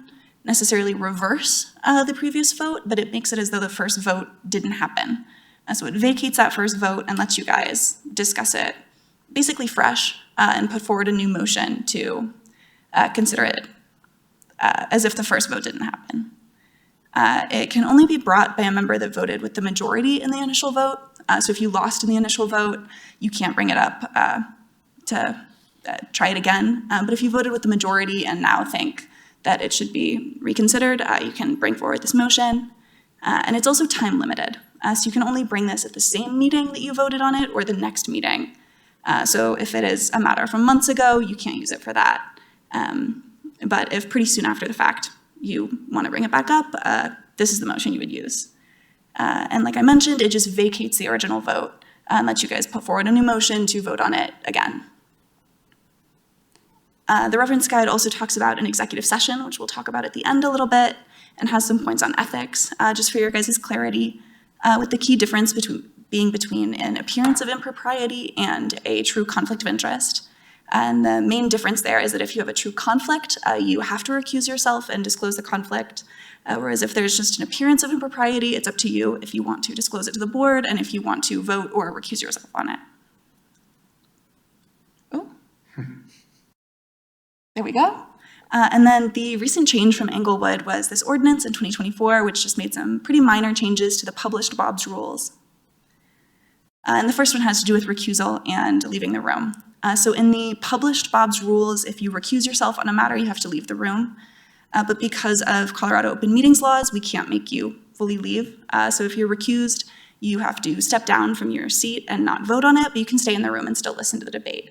necessarily reverse the previous vote, but it makes it as though the first vote didn't happen. So it vacates that first vote and lets you guys discuss it basically fresh and put forward a new motion to consider it as if the first vote didn't happen. It can only be brought by a member that voted with the majority in the initial vote. So if you lost in the initial vote, you can't bring it up to try it again. But if you voted with the majority and now think that it should be reconsidered, you can bring forward this motion. And it's also time limited. So you can only bring this at the same meeting that you voted on it or the next meeting. So if it is a matter from months ago, you can't use it for that. But if pretty soon after the fact you want to bring it back up, this is the motion you would use. And like I mentioned, it just vacates the original vote and lets you guys put forward a new motion to vote on it again. The reference guide also talks about an executive session, which we'll talk about at the end a little bit. and has some points on ethics, just for your guys' clarity, with the key difference between an appearance of impropriety and a true conflict of interest. And the main difference there is that if you have a true conflict, you have to recuse yourself and disclose the conflict. Whereas if there's just an appearance of impropriety, it's up to you if you want to disclose it to the board and if you want to vote or recuse yourself on it. Oh, there we go. And then the recent change from Englewood was this ordinance in 2024, which just made some pretty minor changes to the published Bob's rules. And the first one has to do with recusal and leaving the room. So in the published Bob's rules, if you recuse yourself on a matter, you have to leave the room. But because of Colorado open meetings laws, we can't make you fully leave. So if you're recused, you have to step down from your seat and not vote on it, but you can stay in the room and still listen to the debate.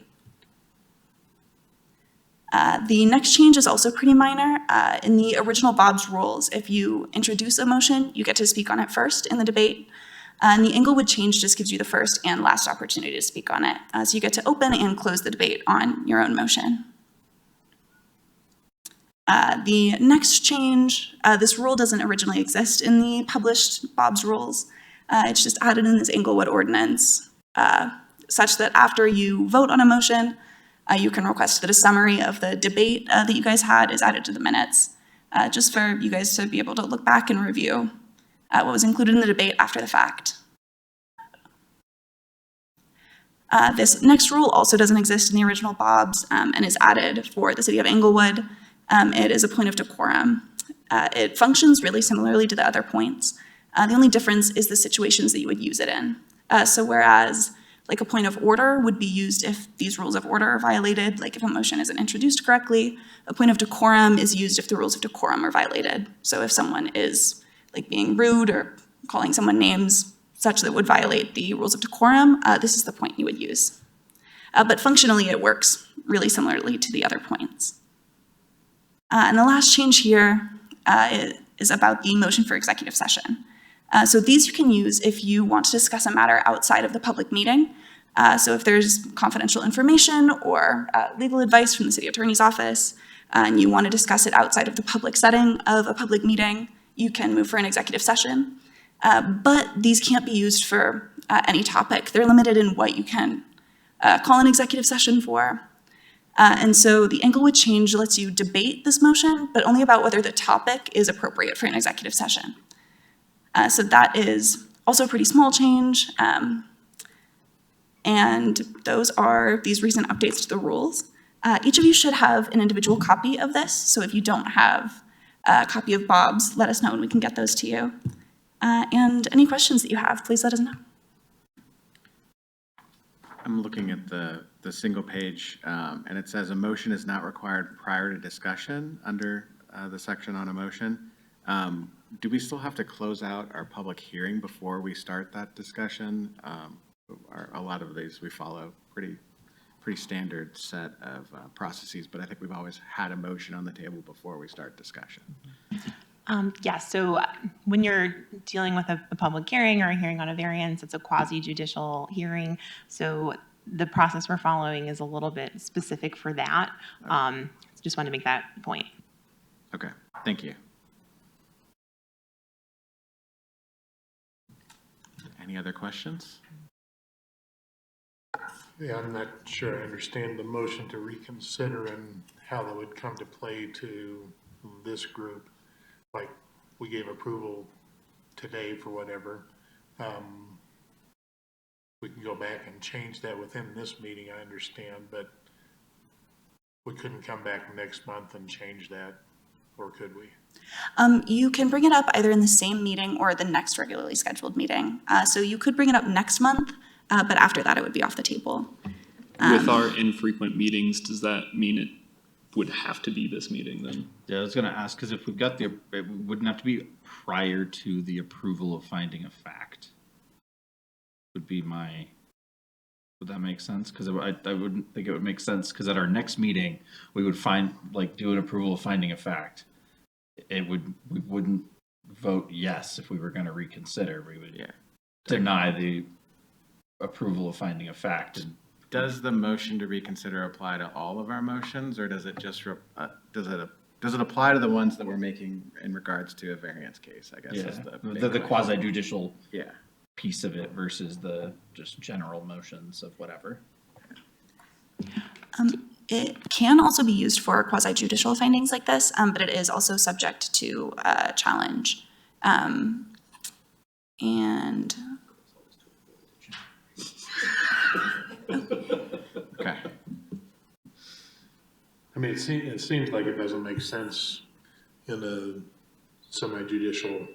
The next change is also pretty minor. In the original Bob's rules, if you introduce a motion, you get to speak on it first in the debate. And the Englewood change just gives you the first and last opportunity to speak on it. So you get to open and close the debate on your own motion. The next change, this rule doesn't originally exist in the published Bob's rules. It's just added in this Englewood ordinance, such that after you vote on a motion, you can request that a summary of the debate that you guys had is added to the minutes, just for you guys to be able to look back and review what was included in the debate after the fact. This next rule also doesn't exist in the original Bob's and is added for the city of Englewood. It is a point of decorum. It functions really similarly to the other points. The only difference is the situations that you would use it in. So whereas like a point of order would be used if these rules of order are violated, like if a motion isn't introduced correctly, a point of decorum is used if the rules of decorum are violated. So if someone is like being rude or calling someone names such that would violate the rules of decorum, this is the point you would use. But functionally, it works really similarly to the other points. And the last change here is about the motion for executive session. So these you can use if you want to discuss a matter outside of the public meeting. So if there's confidential information or legal advice from the city attorney's office, and you want to discuss it outside of the public setting of a public meeting, you can move for an executive session. But these can't be used for any topic. They're limited in what you can call an executive session for. And so the Englewood change lets you debate this motion, but only about whether the topic is appropriate for an executive session. So that is also a pretty small change. And those are these recent updates to the rules. Each of you should have an individual copy of this. So if you don't have a copy of Bob's, let us know and we can get those to you. And any questions that you have, please let us know. I'm looking at the single page, and it says a motion is not required prior to discussion under the section on a motion. Do we still have to close out our public hearing before we start that discussion? A lot of these we follow pretty standard set of processes, but I think we've always had a motion on the table before we start discussion. Yeah, so when you're dealing with a public hearing or a hearing on a variance, it's a quasi-judicial hearing. So the process we're following is a little bit specific for that. Just wanted to make that point. Okay, thank you. Any other questions? Yeah, I'm not sure I understand the motion to reconsider and how that would come to play to this group. Like, we gave approval today for whatever. We can go back and change that within this meeting, I understand, but we couldn't come back next month and change that, or could we? You can bring it up either in the same meeting or the next regularly scheduled meeting. So you could bring it up next month, but after that, it would be off the table. With our infrequent meetings, does that mean it would have to be this meeting then? Yeah, I was gonna ask, because if we've got it wouldn't have to be prior to the approval of finding of fact. Would that make sense? Because I wouldn't think it would make sense, because at our next meeting, we would do an approval of finding of fact. We wouldn't vote yes if we were gonna reconsider. We would deny the approval of finding of fact. And does the motion to reconsider apply to all of our motions, or does it just Does it apply to the ones that we're making in regards to a variance case, I guess, Yeah, is the big the question. quasi judicial Yeah. piece of it versus the just general motions of whatever. It can also be used for quasi judicial findings like this, but it is also subject to challenge. And Okay. I mean, it seems like it doesn't make sense in a semi-judicial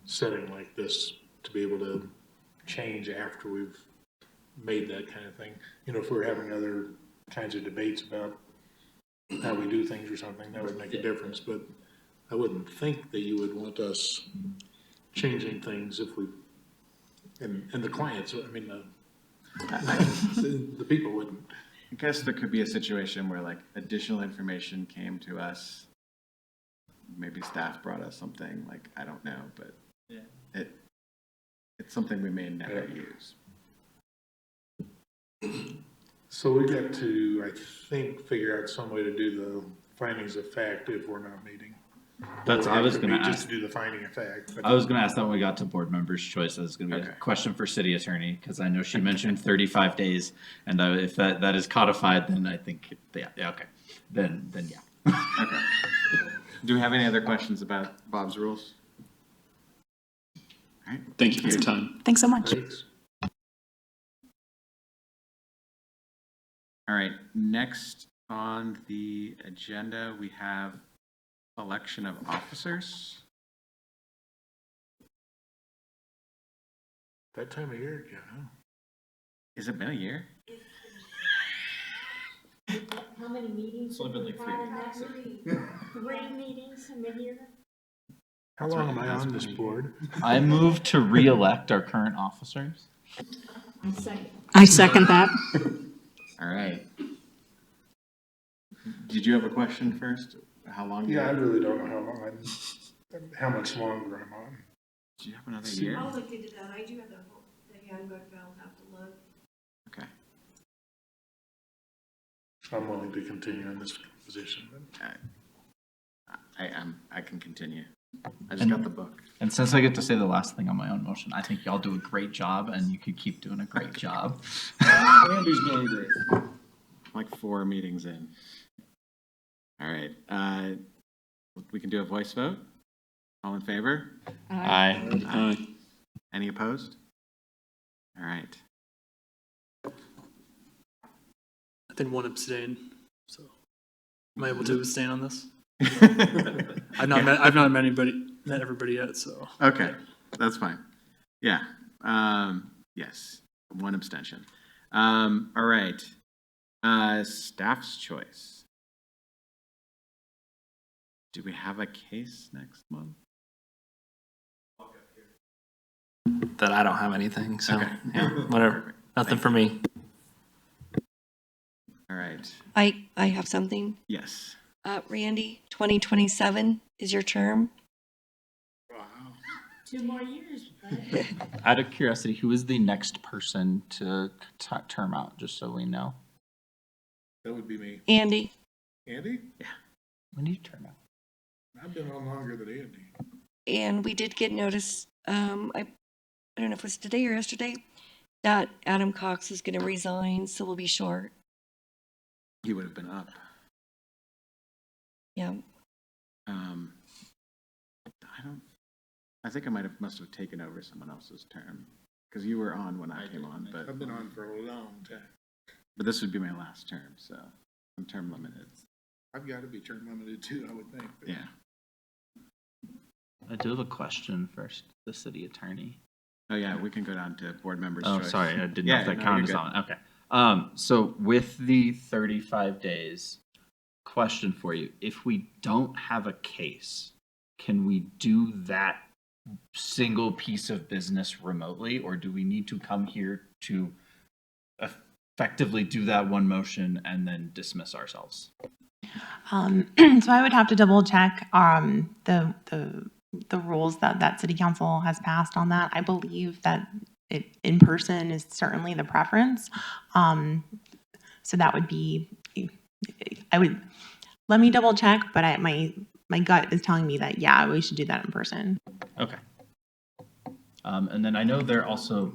setting like this to be able to change after we've made that kind of thing. You know, if we're having other kinds of debates about how we do things or something, that would make a difference, but I wouldn't think that you would want us changing things if we, and the clients, I mean, the people wouldn't. I guess there could be a situation where like additional information came to us. Maybe staff brought us something, like, I don't know, but it's something we may never use. So we got to, I think, figure out some way to do the findings of fact if we're not meeting. That's, I was gonna Just ask, to do the finding of fact. But I was gonna ask that when we got to board members' choice. That was gonna be a Okay. question for city attorney, because I know she mentioned 35 days. And if that is codified, then I think, yeah, okay. Then yeah. Okay. Do we have any other questions about Bob's rules? All right. Thank you for your time. thanks so much. thanks. All right, next on the agenda, we have election of officers. That time of year again, huh? Has it been a year? How many meetings? It's only been like 3 Three meetings in a year? How long am I on this board? I move to re-elect our current officers. I second that. All right. Did you have a question first? How long? Yeah, I really don't know how much longer I'm on. Do you have another year? I'll look into that. I do have the handbook, but I'll have to look. Okay. I'm willing to continue in this position. But I can continue. I just got the book. And since I get to say the last thing on my own motion, I think y'all do a great job, and you could keep doing a great job. Andy's doing great. Like 4 meetings in. All right. We can do a voice vote. All in favor? Aye. Any opposed? All right. I think one abstain. So, am I able to abstain on this? I've not met everybody yet. So. Okay, that's fine. Yeah. Yes. 1 abstention. All right. Staff's choice. Do we have a case next month? That I don't have anything, so Okay. yeah, whatever. Nothing for me. All right. I have something. Yes. Randy, 2027 is your term. Wow. 2 more years. Out of curiosity, who is the next person to term out, just so we know? That would be me. Andy, Andy? When do you term out? I've been on longer than Andy. and we did get notice, I don't know if it was today or yesterday, that Adam Cox is going to resign, so we'll be short. You would have been up. Yeah. I think I must have taken over someone else's term, because you were on when I came on, I've been on for a long time. but this would be my last term, so I'm term limited. I've got to be term limited too, I would think. But Yeah. I do have a question first, the city attorney. Oh, yeah, we can go down to board members' Oh, choice. sorry, I didn't know Yeah, if that no, counted you're as good. on. Okay. So with the 35 days, question for you. If we don't have a case, can we do that single piece of business remotely, or do we need to come here to effectively do that one motion and then dismiss ourselves? So I would have to double check the rules that city council has passed on that. I believe that it in person is certainly the preference. So that would be, let me double check, but my gut is telling me that, yeah, we should do that in person. Okay. And then I know there also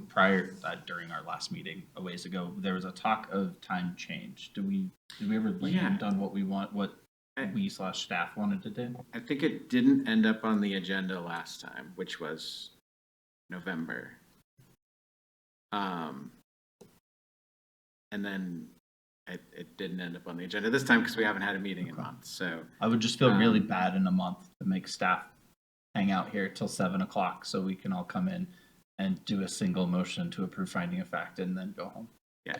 during our last meeting a ways ago, there was a talk of time change. Did we ever land on what we/staff wanted to do? I think it didn't end up on the agenda last time, which was November. And then it didn't end up on the agenda this time because we haven't had a meeting in months, so. I would just feel really bad in a month to make staff hang out here till 7 o'clock so we can all come in and do a single motion to approve finding of fact and then go home. Yeah,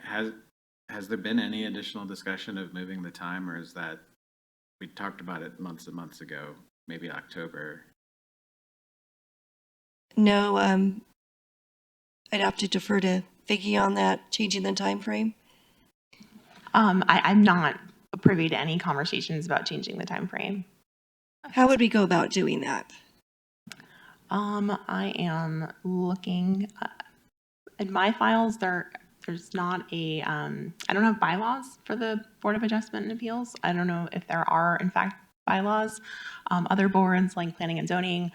has there been any additional discussion of moving the time, or is that, we talked about it months and months ago, maybe October? No, I'd have to defer to Vicky on that, changing the time frame. I'm not privy to any conversations about changing the time frame. How would we go about doing that? I am looking in my files. There's not a, I don't have bylaws for the Board of Adjustment and Appeals. I don't know if there are, in fact, bylaws. Other boards like Planning and Zoning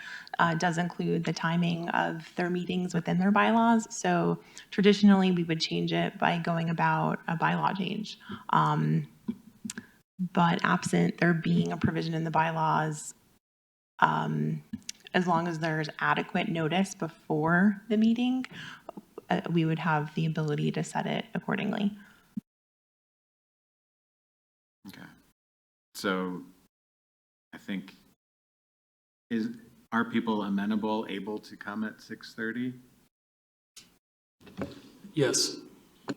does include the timing of their meetings within their bylaws. So traditionally, we would change it by going about a bylaw change. But absent there being a provision in the bylaws, as long as there's adequate notice before the meeting, we would have the ability to set it accordingly. Okay. So I think, are people amenable, able to come at 6:30? Yes.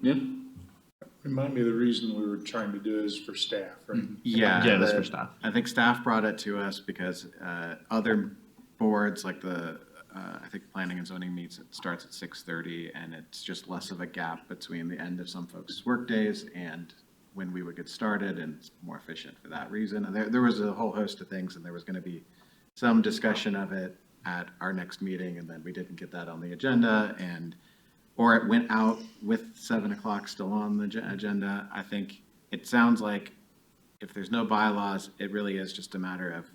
Yeah. Remind me of the reason we were trying to do is for staff, right? Yeah. Yeah, that's for staff. I think staff brought it to us because other boards like I think Planning and Zoning starts at 6:30, and it's just less of a gap between the end of some folks' work days and when we would get started, and it's more efficient for that reason. And there was a whole host of things, and there was going to be some discussion of it at our next meeting, and then we didn't get that on the agenda, or it went out with 7 o'clock still on the agenda. I think it sounds like if there's no bylaws, it really is just a matter of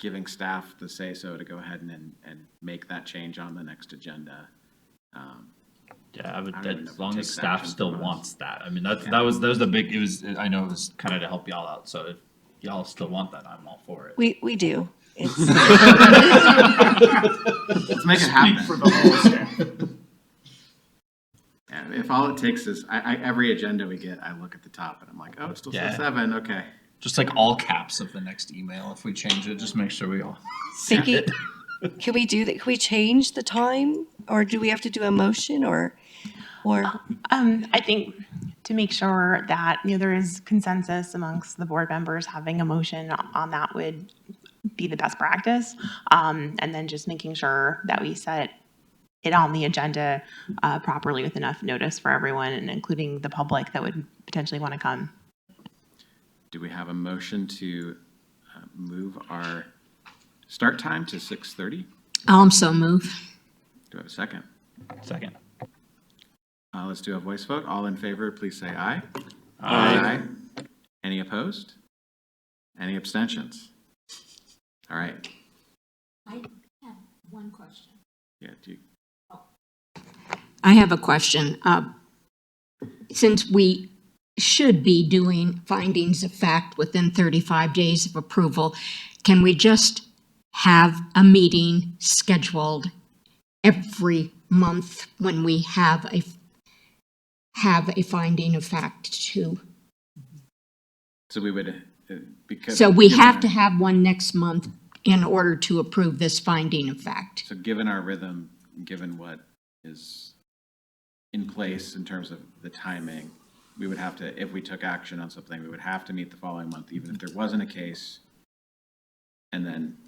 giving staff the say-so to go ahead and make that change on the next agenda. Yeah, I would, I don't even know as if it long as takes staff action still from us. wants that. I mean, that was the big, I know it was kind of to help y'all out. So if y'all still want that, I'm all for it. We do. It's, Let's make it happen. For the whole staff. Yeah, if all it takes is, every agenda we get, I look at the top and I'm like, oh, it still says Yeah. 7, okay. Just like all caps of the next email. If we change it, just make sure we all. Vicky, can we do that? Can we change the time, or do we have to do a motion, or? I think to make sure that, there is consensus amongst the board members, having a motion on that would be the best practice. And then just making sure that we set it on the agenda properly with enough notice for everyone, and including the public that would potentially want to come. Do we have a motion to move our start time to 6:30? I'll so move. Do I have a second? Second. Let's do a voice vote. All in favor, please say aye. Aye. Any opposed? Any abstentions? All right. I have one question. Yeah, I have a question. Since we should be doing findings of fact within 35 days of approval, can we just have a meeting scheduled every month when we have a finding of fact too? so we would, because. So we given have our- to have one next month in order to approve this finding of fact. So given our rhythm, given what is in place in terms of the timing, we would have to, if we took action on something, we would have to meet the following month, even if there wasn't a case. And then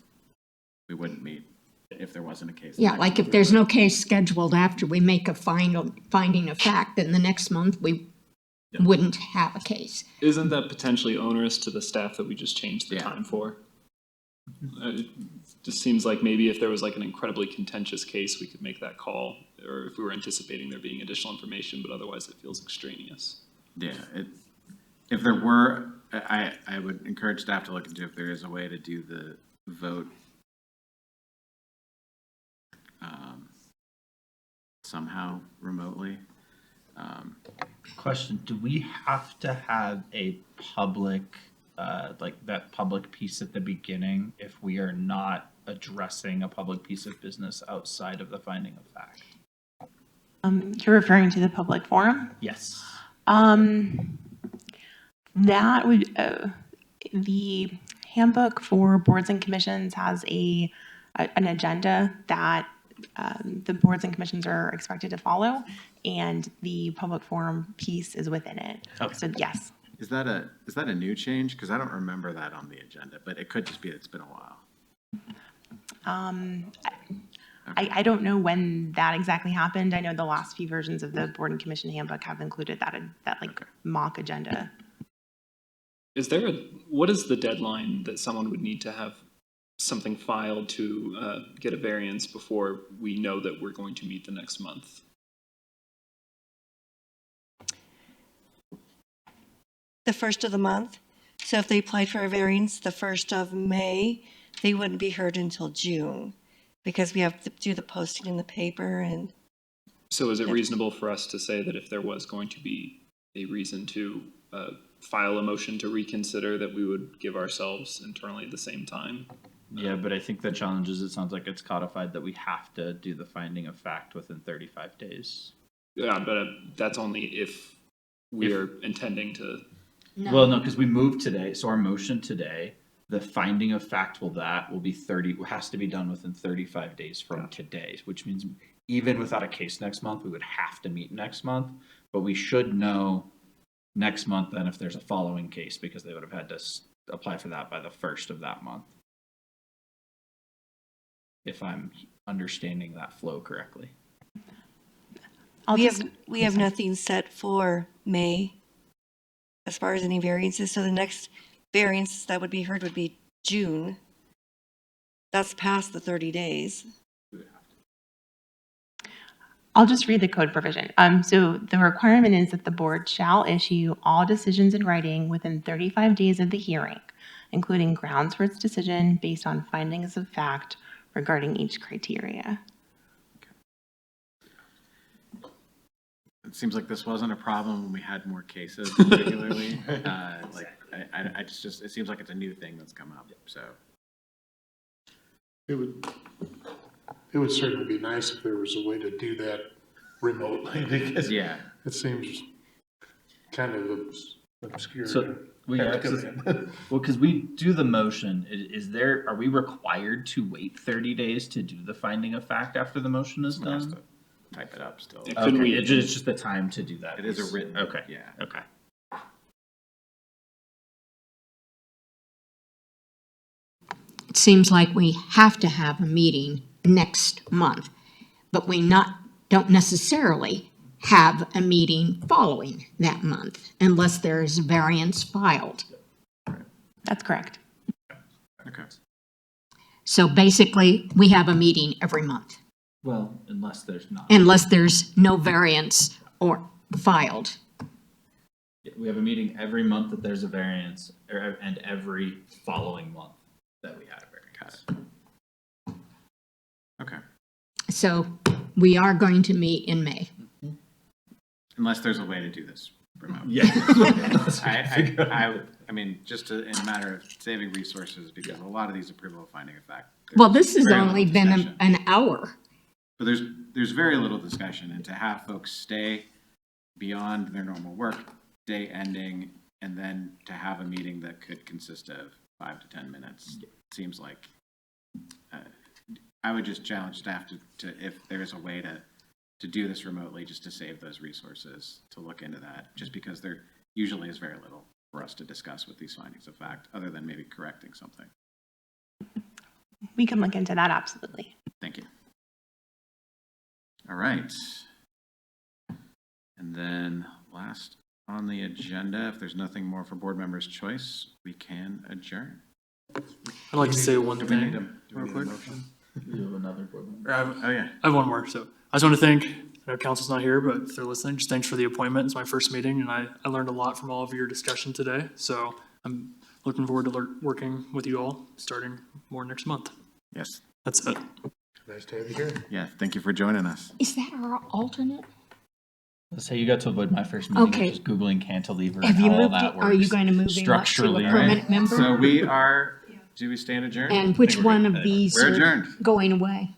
we wouldn't meet if there wasn't a case. the Yeah, next like month if we there's would. no case scheduled after we make a final finding of fact, then the next month we wouldn't have a case. Isn't that potentially onerous to the staff that we just changed the Yeah. time for? It just seems like maybe if there was like an incredibly contentious case, we could make that call, or if we were anticipating there being additional information, but otherwise it feels extraneous. Yeah, if there were I would encourage staff to look into if there is a way to do the vote somehow remotely. Question, do we have to have a public, like that public piece at the beginning if we are not addressing a public piece of business outside of the finding of fact? You're referring to the public forum? Yes. That would, the handbook for boards and commissions has an agenda that the boards and commissions are expected to follow, and the public forum piece is within it. Okay. So yes. Is that a new change? Because I don't remember that on the agenda, but it could just be it's been a while. I don't know when that exactly happened. I know the last few versions of the board and commission handbook have included that mock agenda. What is the deadline that someone would need to have something filed to get a variance before we know that we're going to meet the next month? The first of the month. So if they applied for a variance the 1st of May, they wouldn't be heard until June because we have to do the posting in the paper. And So is it reasonable for us to say that if there was going to be a reason to file a motion to reconsider, that we would give ourselves internally the same time? Yeah, but I think the challenge is it sounds like it's codified that we have to do the finding of fact within 35 days. Yeah, but that's only if we are intending to. Well, no, because we moved today. So our motion today, the finding of fact will be has to be done within 35 days from today, which means even without a case next month, we would have to meet next month, but we should know next month then if there's a following case, because they would have had to apply for that by the 1st of that month. If I'm understanding that flow correctly. we have nothing set for May as far as any variances. So the next variance that would be heard would be June. That's past the 30 days. I'll just read the code provision. So the requirement is that the board shall issue all decisions in writing within 35 days of the hearing, including grounds for its decision based on findings of fact regarding each criteria. It seems like this wasn't a problem when we had more cases regularly. I just it seems like it's a new thing that's come up. So It would certainly be nice if there was a way to do that remotely, because yeah, it seems kind of obscure. So because we do the motion, are we required to wait 30 days to do the finding of fact after the motion is someone has done? to type it up still. Okay, it's just the time to do that. It is a written. Okay. Yeah. Okay. It seems like we have to have a meeting next month, but we don't necessarily have a meeting following that month unless there is a variance filed. That's correct. Okay. So basically, we have a meeting every month Well, unless there's not. unless there's no variance or filed. We have a meeting every month that there's a variance, and every following month that we have a variance. Okay. So we are going to meet in May. Unless there's a way to do this remote. Yeah. I mean, just in a matter of saving resources, because a lot of these approval of finding of fact. Well, this has very only little been discussion. an hour. But there's very little discussion, and to have folks stay beyond their normal work day ending, and then to have a meeting that could consist of 5 to 10 minutes, seems like I would just challenge staff to if there's a way to do this remotely, just to save those resources, to look into that, just because there usually is very little for us to discuss with these findings of fact, other than maybe correcting something. We can look into that, absolutely. Thank you. All right. And then last on the agenda, if there's nothing more for board members' choice, we can adjourn. I'd like to say one Do we need thing a real quick. motion? You have another board member? Or Oh, yeah. I have one more. So I just want to thank, I know council's not here, but if they're listening, just thanks for the appointment. It's my first meeting and I learned a lot from all of your discussion today. So I'm looking forward to working with you all, starting more next month. Yes. That's it. Nice to have you here. Yeah, thank you for joining us. Is that our alternate? So you got to avoid my first meeting Okay. of just Googling cantilever Have and you how all moved that it? works. Are you going to move him up to a structurally, right? permanent member? So we are, do we stand adjourned? And which one of these We're are adjourned. going away?